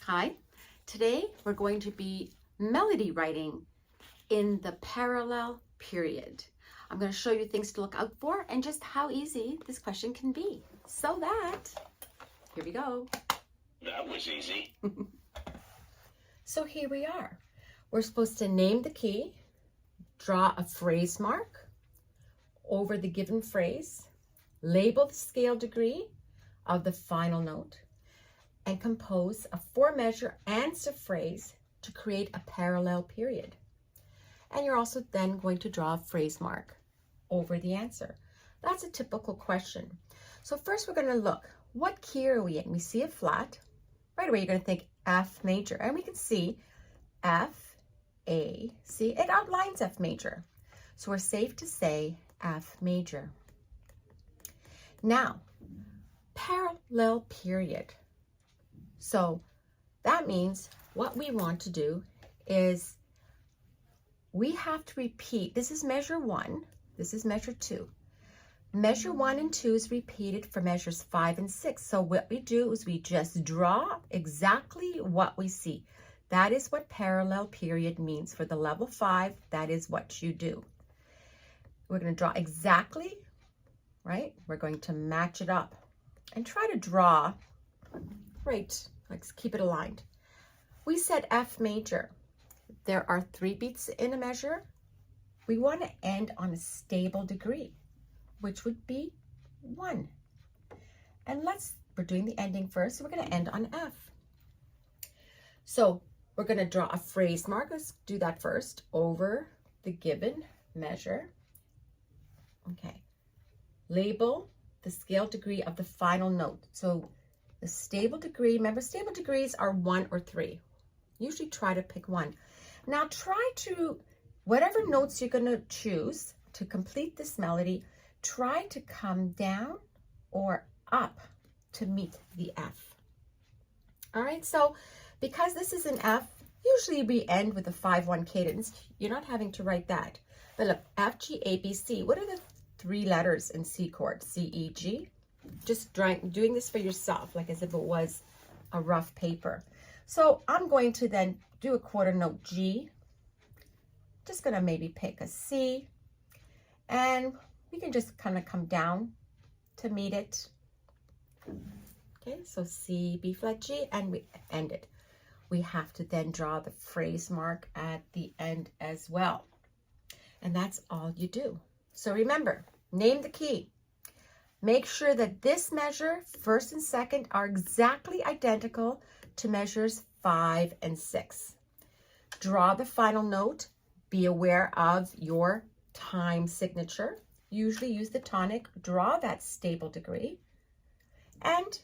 Hi, today we're going to be melody writing in the parallel period. I'm going to show you things to look out for and just how easy this question can be. So here we go. That was easy. So here we are. We're supposed to name the key, draw a phrase mark over the given phrase, label the scale degree of the final note, and compose a 4-measure answer phrase to create a parallel period. And you're also then going to draw a phrase mark over the answer. That's a typical question. So first we're going to look, what key are we in? We see a flat. Right away you're going to think F major, and we can see F, A, C. It outlines F major. So we're safe to say F major. Now, parallel period. So that means what we want to do is we have to repeat. This is measure 1. This is measure 2. Measure 1 and 2 is repeated for measures 5 and 6. So what we do is we just draw exactly what we see. That is what parallel period means. For the level 5, that is what you do. We're going to draw exactly, right? We're going to match it up and try to draw right. Let's keep it aligned. We said F major. There are 3 beats in a measure. We want to end on a stable degree, which would be 1. And we're doing the ending first, so we're going to end on F. So we're going to draw a phrase mark. Let's do that first over the given measure. Okay. Label the scale degree of the final note. So the stable degree, remember stable degrees are 1 or 3. Usually try to pick 1. Now try to, whatever notes you're going to choose to complete this melody, try to come down or up to meet the F. All right, so because this is an F, usually we end with a 5-1 cadence. You're not having to write that. But look, F, G, A, B, C. What are the 3 letters in C chord? C, E, G. Just doing this for yourself, like as if it was a rough paper. So I'm going to then do a quarter note G. Just going to maybe pick a C. And we can just kind of come down to meet it. Okay, so C, B flat, G, and we end it. We have to then draw the phrase mark at the end as well. And that's all you do. So remember, name the key. Make sure that this measure, first and second, are exactly identical to measures 5 and 6. Draw the final note. Be aware of your time signature. Usually use the tonic. Draw that stable degree. And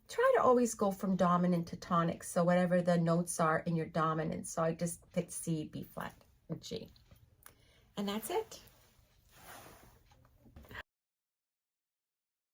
try to always go from dominant to tonic. So whatever the notes are in your dominant. So I just picked C, B flat, and G. And that's it.